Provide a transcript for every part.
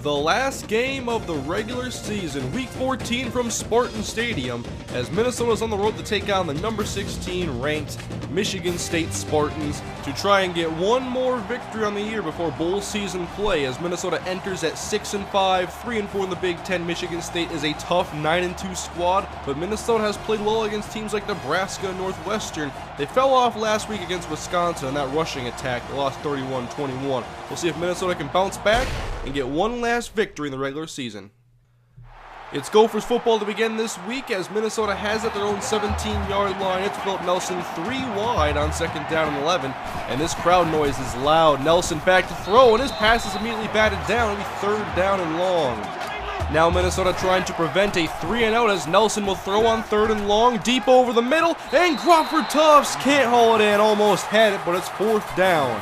The last game of the regular season, week 14 from Spartan Stadium, as Minnesota's on the road to take on the number 16 ranked Michigan State Spartans to try and get one more victory on the year before bowl season play, as Minnesota enters at 6-5, 3-4 in the Big Ten. Michigan State is a tough 9-2 squad, but Minnesota has played well against teams like Nebraska and Northwestern. They fell off last week against Wisconsin in that rushing attack. They lost 31-21. We'll see if Minnesota can bounce back and get one last victory in the regular season. It's Gophers football to begin this week, as Minnesota has at their own 17-yard line. It's Philip Nelson 3 wide on 2nd down and 11, and this crowd noise is loud. Nelson back to throw, and his pass is immediately batted down. It'll be 3rd down and long. Now Minnesota trying to prevent a 3-and-out as Nelson will throw on 3rd and long, deep over the middle, and Crawford Tufts can't haul it in. Almost had it, but it's 4th down.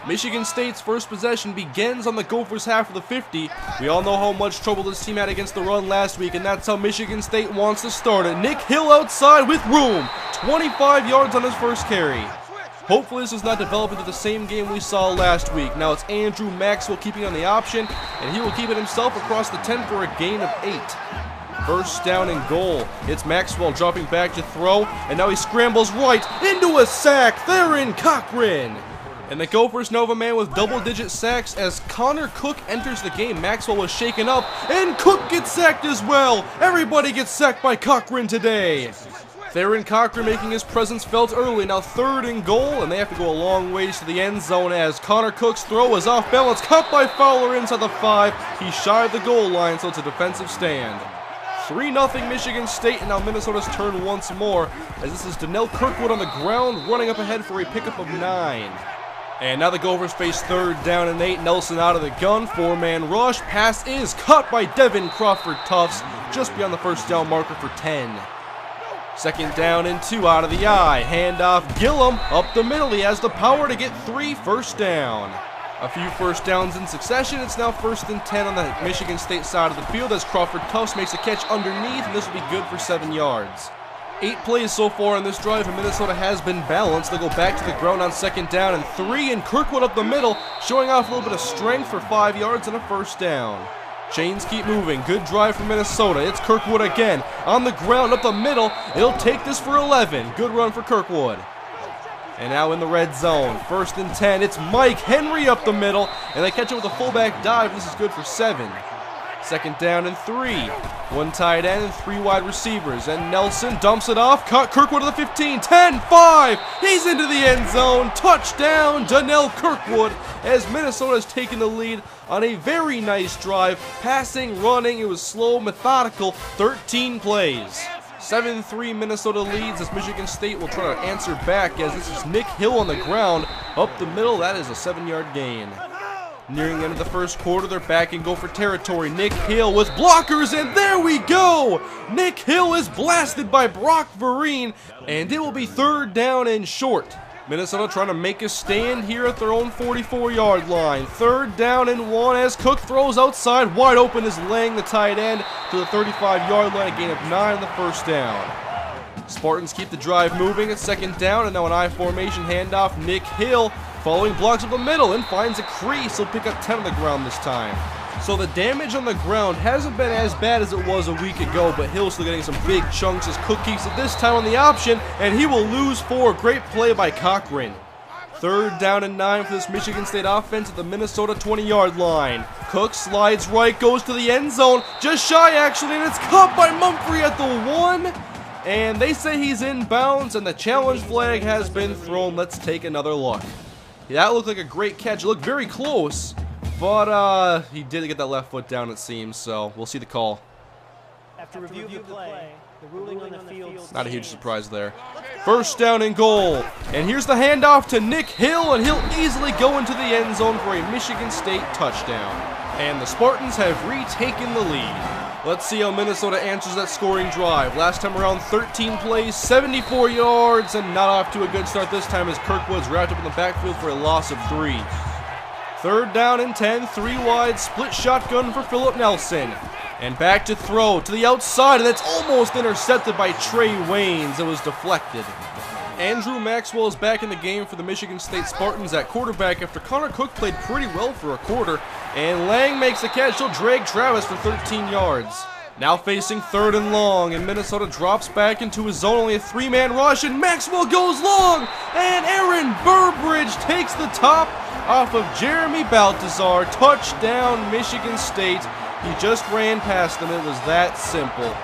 Michigan State's first possession begins on the Gophers' half of the 50. We all know how much trouble this team had against the run last week, and that's how Michigan State wants to start it. Nick Hill outside with room, 25 yards on his first carry. Hopefully this does not develop into the same game we saw last week. Now it's Andrew Maxwell keeping on the option, and he will keep it himself across the 10 for a gain of 8. First down and goal. It's Maxwell dropping back to throw, and now he scrambles right into a sack. They're in Cochran. And the Gophers know of a man with double-digit sacks as Connor Cook enters the game. Maxwell was shaken up, and Cook gets sacked as well. Everybody gets sacked by Cochran today. Theron Cochran making his presence felt early. Now 3rd and goal, and they have to go a long ways to the end zone as Connor Cook's throw is off balance. Caught by Fowler inside the 5. He's shy of the goal line, so it's a defensive stand. 3-0 Michigan State, and now Minnesota's turn once more, as this is Donnell Kirkwood on the ground, running up ahead for a pickup of 9. And now the Gophers face 3rd down and 8. Nelson out of the gun, 4-man rush. Pass is caught by Devin Crawford Tufts, just beyond the first down marker for 10. 2nd down and 2 out of the eye. Handoff Gillum up the middle. He has the power to get 3 first down. A few first downs in succession. It's now 1st and 10 on the Michigan State side of the field as Crawford Tufts makes a catch underneath, and this will be good for 7 yards. 8 plays so far in this drive, and Minnesota has been balanced. They'll go back to the ground on 2nd down and 3, and Kirkwood up the middle, showing off a little bit of strength for 5 yards and a first down. Chains keep moving. Good drive for Minnesota. It's Kirkwood again. On the ground up the middle. It'll take this for 11. Good run for Kirkwood. And now in the red zone. 1st and 10. It's Mike Henry up the middle, and they catch it with a fullback dive. This is good for 7. 2nd down and 3. 1 tight end and 3 wide receivers. And Nelson dumps it off. Caught Kirkwood to the 15. 10, 5. He's into the end zone. Touchdown, Donnell Kirkwood, as Minnesota has taken the lead on a very nice drive. Passing, running. It was slow, methodical. 13 plays. 7-3 Minnesota leads as Michigan State will try to answer back, as this is Nick Hill on the ground. Up the middle. That is a 7-yard gain. Nearing the end of the first quarter, they're back in Gopher territory. Nick Hill with blockers, and there we go! Nick Hill is blasted by Brock Vereen, and it will be 3rd down and short. Minnesota trying to make a stand here at their own 44-yard line. 3rd down and 1 as Cook throws outside. Wide open is laying the tight end to the 35-yard line, a gain of 9 on the first down. Spartans keep the drive moving at 2nd down, and now an I formation handoff. Nick Hill following blocks up the middle and finds a crease. He'll pick up 10 on the ground this time. So the damage on the ground hasn't been as bad as it was a week ago, but Hill's still getting some big chunks as Cook keeps it this time on the option, and he will lose 4. Great play by Cochran. 3rd down and 9 for this Michigan State offense at the Minnesota 20-yard line. Cook slides right, goes to the end zone, just shy actually, and it's caught by Mumphrey at the 1. And they say he's in bounds, and the challenge flag has been thrown. Let's take another look. That looked like a great catch. It looked very close, but he did get that left foot down, it seems, so we'll see the call. After review of the play, the ruling on the field. Not a huge surprise there. 1st down and goal. And here's the handoff to Nick Hill, and he'll easily go into the end zone for a Michigan State touchdown. And the Spartans have retaken the lead. Let's see how Minnesota answers that scoring drive. Last time around, 13 plays, 74 yards, and not off to a good start this time as Kirkwood's wrapped up in the backfield for a loss of 3. 3rd down and 10, 3 wide, split shotgun for Philip Nelson. And back to throw to the outside, and that's almost intercepted by Trey Waynes. It was deflected. Andrew Maxwell is back in the game for the Michigan State Spartans at quarterback after Connor Cook played pretty well for a quarter. And Lang makes the catch. He'll drag Travis for 13 yards. Now facing 3rd and long, and Minnesota drops back into his zone. Only a 3-man rush, and Maxwell goes long. And Aaron Burbridge takes the top off of Jeremy Baltazar. Touchdown, Michigan State. He just ran past them. It was that simple.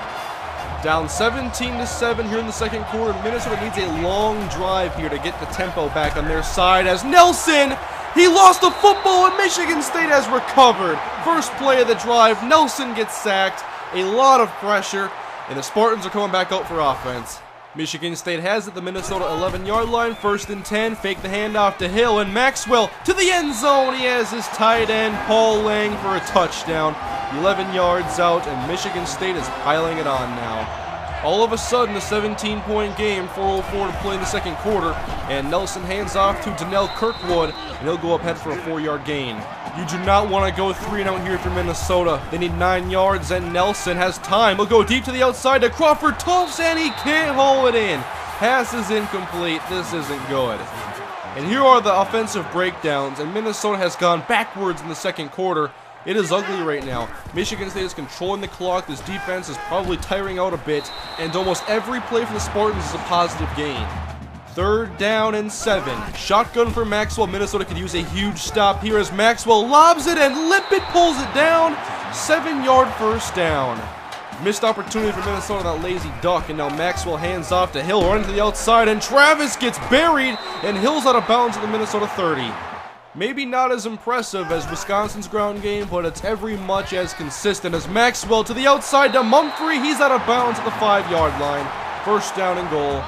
Down 17-7 here in the second quarter. Minnesota needs a long drive here to get the tempo back on their side as Nelson, he lost the football and Michigan State has recovered. First play of the drive, Nelson gets sacked. A lot of pressure, and the Spartans are coming back out for offense. Michigan State has it, the Minnesota 11-yard line, 1st and 10. Fake the handoff to Hill, and Maxwell to the end zone. He has his tight end, Paul Lang, for a touchdown. 11 yards out, and Michigan State is piling it on now. All of a sudden, a 17-point game, 4:04 to play in the second quarter, and Nelson hands off to Donnell Kirkwood, and he'll go up head for a 4-yard gain. You do not want to go 3-0 here for Minnesota. They need 9 yards, and Nelson has time. He'll go deep to the outside to Crawford Tufts, and he can't haul it in. Pass is incomplete. This isn't good. And here are the offensive breakdowns, and Minnesota has gone backwards in the second quarter. It is ugly right now. Michigan State is controlling the clock. This defense is probably tiring out a bit, and almost every play for the Spartans is a positive gain. 3rd down and 7. Shotgun for Maxwell. Minnesota could use a huge stop here as Maxwell lobs it and Lippett pulls it down. 7-yard first down. Missed opportunity for Minnesota, that lazy duck, and now Maxwell hands off to Hill, running to the outside, and Travis gets buried, and Hill's out of bounds at the Minnesota 30. Maybe not as impressive as Wisconsin's ground game, but it's every much as consistent as Maxwell to the outside to Mumphrey. He's out of bounds at the 5-yard line. 1st down and goal.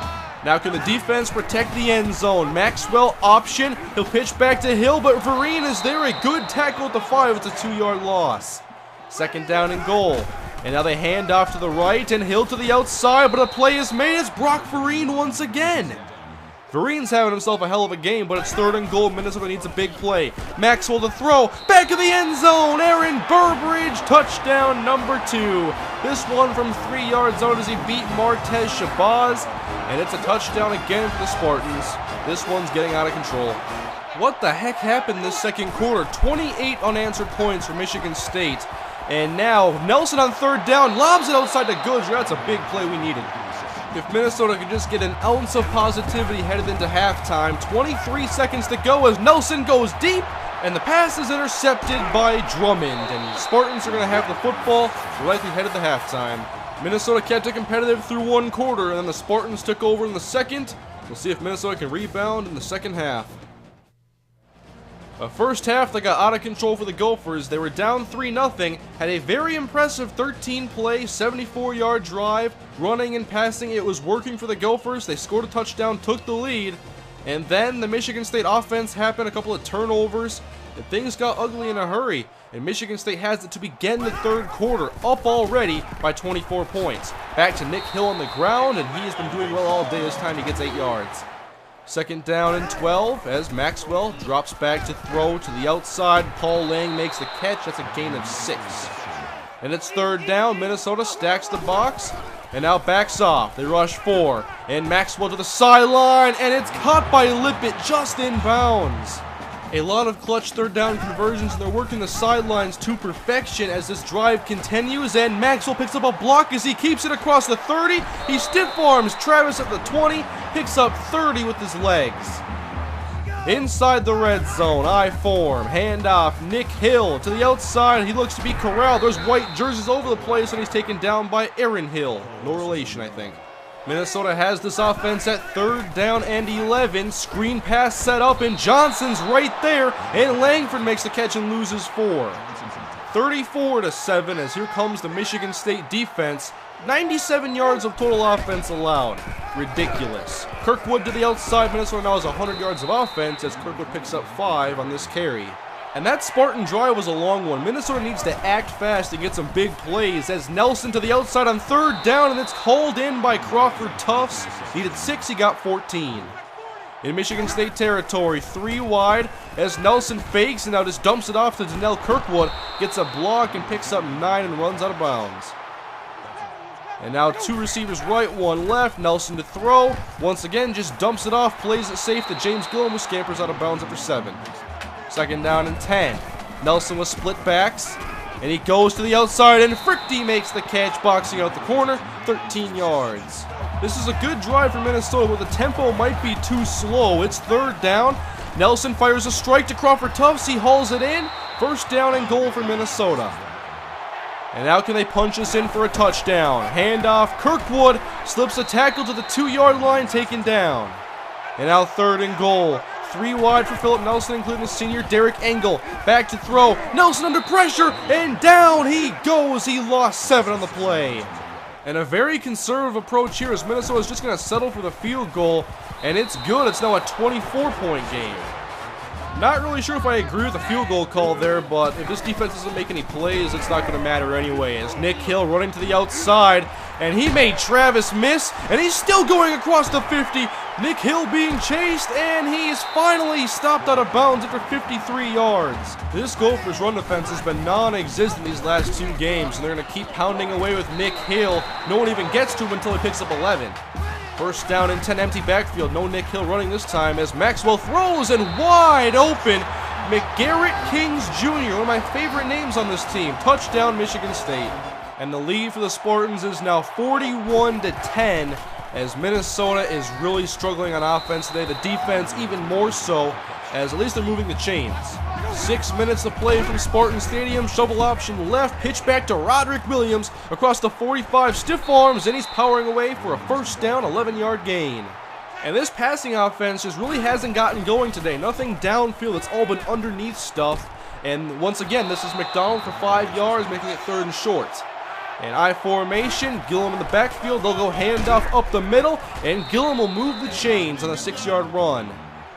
Now can the defense protect the end zone? Maxwell option. He'll pitch back to Hill, but Vereen is there. A good tackle at the 5. It's a 2-yard loss. 2nd down and goal. And now they hand off to the right and Hill to the outside, but a play is made as Brock Vereen once again. Vereen's having himself a hell of a game, but it's 3rd and goal. Minnesota needs a big play. Maxwell to throw. Back of the end zone. Aaron Burbridge. Touchdown number 2. This one from 3 yards out as he beat Martez Shabazz. And it's a touchdown again for the Spartans. This one's getting out of control. What the heck happened this second quarter? 28 unanswered points for Michigan State. And now Nelson on 3rd down. Lobs it outside to Goodger. That's a big play we needed. If Minnesota could just get an ounce of positivity headed into halftime. 23 seconds to go as Nelson goes deep, and the pass is intercepted by Drummond. And the Spartans are going to have the football. We're likely headed to halftime. Minnesota kept it competitive through 1 quarter, and then the Spartans took over in the second. We'll see if Minnesota can rebound in the second half. First half, they got out of control for the Gophers. They were down 3-0, had a very impressive 13-play, 74-yard drive, running and passing. It was working for the Gophers. They scored a touchdown, took the lead, and then the Michigan State offense happened, a couple of turnovers, and things got ugly in a hurry, and Michigan State has it to begin the 3rd quarter, up already by 24 points. Back to Nick Hill on the ground, and he has been doing well all day. This time he gets 8 yards. 2nd down and 12 as Maxwell drops back to throw to the outside. Paul Lang makes the catch. That's a gain of 6. And it's 3rd down. Minnesota stacks the box and now backs off. They rush 4. And Maxwell to the sideline, and it's caught by Lippett just in bounds. A lot of clutch 3rd down conversions, and they're working the sidelines to perfection as this drive continues, and Maxwell picks up a block as he keeps it across the 30. He stiff arms Travis at the 20, picks up 30 with his legs. Inside the red zone, I form, handoff, Nick Hill to the outside. He looks to be corralled. There's white jerseys over the place, and he's taken down by Aaron Hill. No relation, I think. Minnesota has this offense at 3rd down and 11. Screen pass set up, and Johnson's right there, and Langford makes the catch and loses 4. 34-7 as here comes the Michigan State defense. 97 yards of total offense allowed. Ridiculous. Kirkwood to the outside. Minnesota now has 100 yards of offense as Kirkwood picks up 5 on this carry. And that Spartan drive was a long one. Minnesota needs to act fast and get some big plays as Nelson to the outside on 3rd down, and it's called in by Crawford Tufts. Needed 6, he got 14. In Michigan State territory, 3 wide as Nelson fakes and now just dumps it off to Donnell Kirkwood. Gets a block and picks up 9 and runs out of bounds. And now 2 receivers right, 1 left. Nelson to throw. Once again, just dumps it off, plays it safe to James Gillum, who scampers out of bounds after 7. 2nd down and 10. Nelson with split backs. And he goes to the outside, and Fricky makes the catch, boxing out the corner, 13 yards. This is a good drive for Minnesota, but the tempo might be too slow. It's 3rd down. Nelson fires a strike to Crawford Tufts. He hauls it in. 1st down and goal for Minnesota. And now can they punch this in for a touchdown? Handoff. Kirkwood slips a tackle to the 2-yard line, taken down. And now 3rd and goal. 3 wide for Philip Nelson, including the senior Derek Engel. Back to throw. Nelson under pressure, and down he goes. He lost 7 on the play. And a very conservative approach here as Minnesota is just going to settle for the field goal. And it's good. It's now a 24-point game. Not really sure if I agree with the field goal call there, but if this defense doesn't make any plays, it's not going to matter anyway. As Nick Hill running to the outside, and he made Travis miss, and he's still going across the 50. Nick Hill being chased, and he's finally stopped out of bounds after 53 yards. This Gophers run defense has been non-existent these last 2 games, and they're going to keep pounding away with Nick Hill. No one even gets to him until he picks up 11. 1st down and 10, empty backfield. No Nick Hill running this time as Maxwell throws, and wide open. McGarrett Kings Jr., one of my favorite names on this team. Touchdown, Michigan State. And the lead for the Spartans is now 41-10 as Minnesota is really struggling on offense today. The defense even more so, as at least they're moving the chains. 6 minutes to play from Spartan Stadium. Shovel option left. Pitch back to Roderick Williams across the 45. Stiff arms, and he's powering away for a 1st down, 11-yard gain. And this passing offense just really hasn't gotten going today. Nothing downfield. It's all been underneath stuff. And once again, this is McDonald for 5 yards, making it 3rd and short. And I formation, Gillum in the backfield. They'll go handoff up the middle, and Gillum will move the chains on a 6-yard run.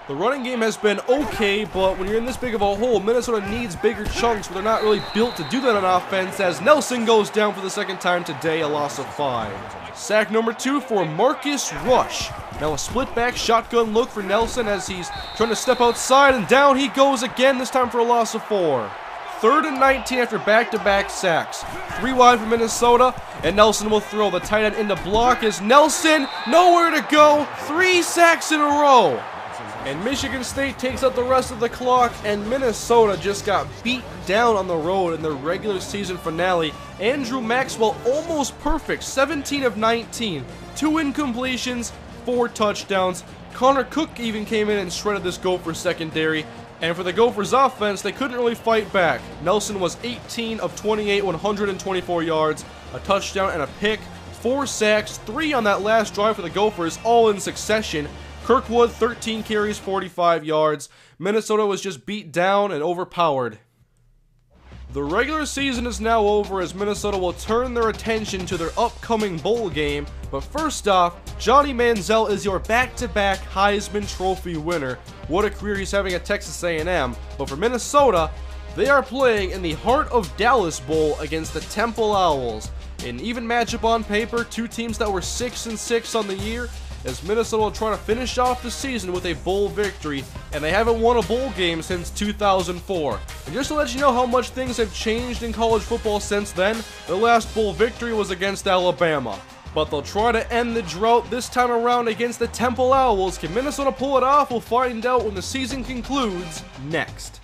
The running game has been okay, but when you're in this big of a hole, Minnesota needs bigger chunks, but they're not really built to do that on offense, as Nelson goes down for the 2nd time today, a loss of 5. Sack number 2 for Marcus Rush. Now a split back shotgun look for Nelson as he's trying to step outside, and down he goes again, this time for a loss of 4. 3rd and 19 after back-to-back sacks. 3 wide for Minnesota, and Nelson will throw the tight end into block as Nelson, nowhere to go, 3 sacks in a row. And Michigan State takes out the rest of the clock, and Minnesota just got beat down on the road in their regular season finale. Andrew Maxwell almost perfect, 17 of 19, 2 incompletions, 4 touchdowns. Connor Cook even came in and shredded this Gophers secondary. And for the Gophers offense, they couldn't really fight back. Nelson was 18 of 28, 124 yards, a touchdown and a pick, 4 sacks, 3 on that last drive for the Gophers, all in succession. Kirkwood, 13 carries, 45 yards. Minnesota was just beat down and overpowered. The regular season is now over as Minnesota will turn their attention to their upcoming bowl game. But first off, Johnny Manziel is your back-to-back Heisman Trophy winner. What a career he's having at Texas A&M. But for Minnesota, they are playing in the Heart of Dallas Bowl against the Temple Owls. An even matchup on paper, 2 teams that were 6-6 on the year, as Minnesota will try to finish off the season with a bowl victory, and they haven't won a bowl game since 2004. And just to let you know how much things have changed in college football since then, their last bowl victory was against Alabama. But they'll try to end the drought this time around against the Temple Owls. Can Minnesota pull it off? We'll find out when the season concludes next.